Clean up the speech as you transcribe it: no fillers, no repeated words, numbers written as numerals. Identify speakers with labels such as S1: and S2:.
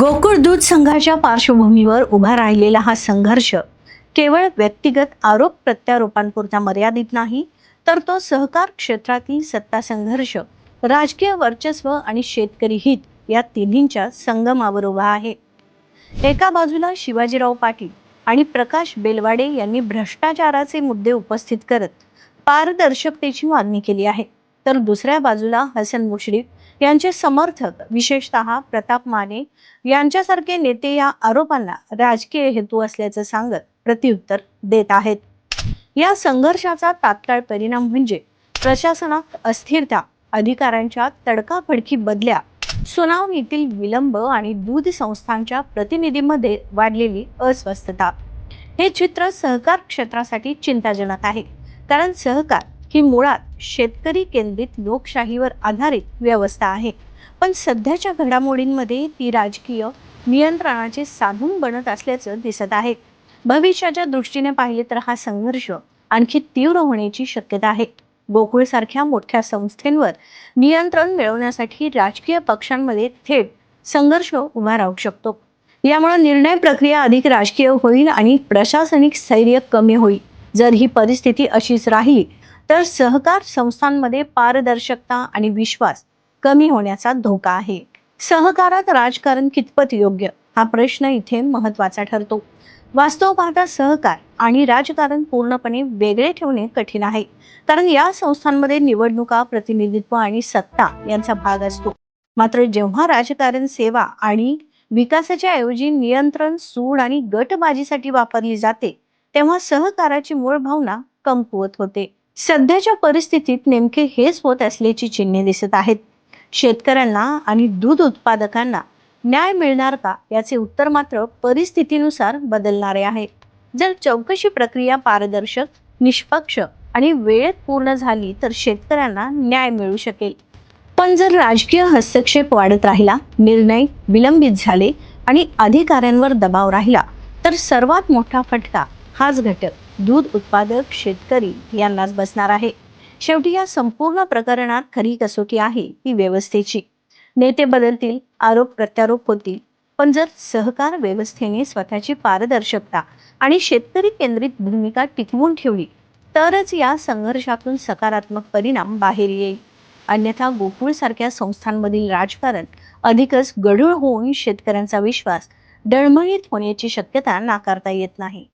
S1: गोकुळ दूध संघाच्या पार्श्वभूमीवर उभा राहिलेला हा संघर्ष केवळ व्यक्तिगत आरोप प्रत्यारोपांपुरता मर्यादित नाही, तर तो सहकार क्षेत्रातील सत्ता संघर्ष, राजकीय वर्चस्व आणि शेतकरी हित या तिन्हींच्या संगमावर उभा आहे. एका बाजूला शिवाजीराव पाटील आणि प्रकाश बेलवाडे यांनी भ्रष्टाचाराचे मुद्दे उपस्थित करत पारदर्शकतेची मागणी केली आहे, तर दुसऱ्या बाजूला हसन मुश्रीफ यांचे समर्थक, विशेषतः प्रताप माने यांच्यासारखे नेते या आरोपांना राजकीय हेतू असल्याचं सांगत प्रत्युत्तर देत आहेत. या संघर्षाचा तात्काळ परिणाम म्हणजे प्रशासनात अस्थिरता, अधिकाऱ्यांच्या तडकाफडकी बदल्या, सुनावणीतील विलंब आणि दूध संस्थांच्या प्रतिनिधींमध्ये वाढलेली अस्वस्थता. हे चित्र सहकार क्षेत्रासाठी चिंताजनक आहे, कारण सहकार ही मुळात शेतकरी केंद्रित लोकशाहीवर आधारित व्यवस्था आहे. पण सध्याच्या घडामोडींमध्ये ती राजकीय नियंत्रणाचे साधन बनत असल्याचं दिसत आहे. भविष्याच्या दृष्टीने पाहिले तर हा संघर्ष आणखी तीव्र होण्याची शक्यता आहे. गोकुळ सारख्या मोठ्या संस्थेवर नियंत्रण मिळवण्यासाठी राजकीय पक्षांमध्ये थेट संघर्ष उभा राहू शकतो. यामुळे निर्णय प्रक्रिया अधिक राजकीय होईल आणि प्रशासनिक स्थैर्य कमी होईल. जर ही परिस्थिती अशीच राहिली तर सहकार संस्थांमध्ये पारदर्शकता आणि विश्वास कमी होण्याचा धोका आहे. सहकारात राजकारण कितपत योग्य, हा प्रश्न इथे महत्त्वाचा ठरतो. वास्तव पाहता सहकार आणि राजकारण पूर्णपणे वेगळे ठेवणे कठीण आहे, कारण या संस्थांमध्ये निवडणुका, प्रतिनिधित्व आणि सत्ता यांचा भाग असतो. मात्र जेव्हा राजकारण सेवा आणि विकासाच्या ऐवजी नियंत्रण, सूड आणि गटबाजीसाठी वापरली जाते, तेव्हा सहकाराची मूळ भावना कमकुवत होते. सध्याच्या परिस्थितीत नेमके हेच होत असल्याची चिन्हे दिसत आहेत. शेतकऱ्यांना आणि दूध उत्पादकांना न्याय मिळणार का, याचे उत्तर मात्र परिस्थितीनुसार बदलणारे आहे. जर चौकशी प्रक्रिया पारदर्शक, निष्पक्ष आणि वेळेत पूर्ण झाली तर शेतकऱ्यांना न्याय मिळू शकेल. पण जर राजकीय हस्तक्षेप वाढत राहिला, निर्णय विलंबित झाले आणि अधिकाऱ्यांवर दबाव राहिला, तर सर्वात मोठा फटका हाच घटक दूध उत्पादक शेतकरी यांनाच बसणार आहे. शेवटी या संपूर्ण प्रकरणात खरी कसोटी आहे ती व्यवस्थेची. नेते बदलतील, आरोप प्रत्यारोप होतील, पण जर सहकार व्यवस्थेने स्वतःची पारदर्शकता आणि शेतकरी केंद्रित भूमिका टिकवून ठेवली, तरच या संघर्षातून सकारात्मक परिणाम बाहेर येईल. अन्यथा गोकुळ सारख्या संस्थांमधील राजकारण अधिकच गढूळ होऊन शेतकऱ्यांचा विश्वास डळमळीत होण्याची शक्यता नाकारता येत नाही.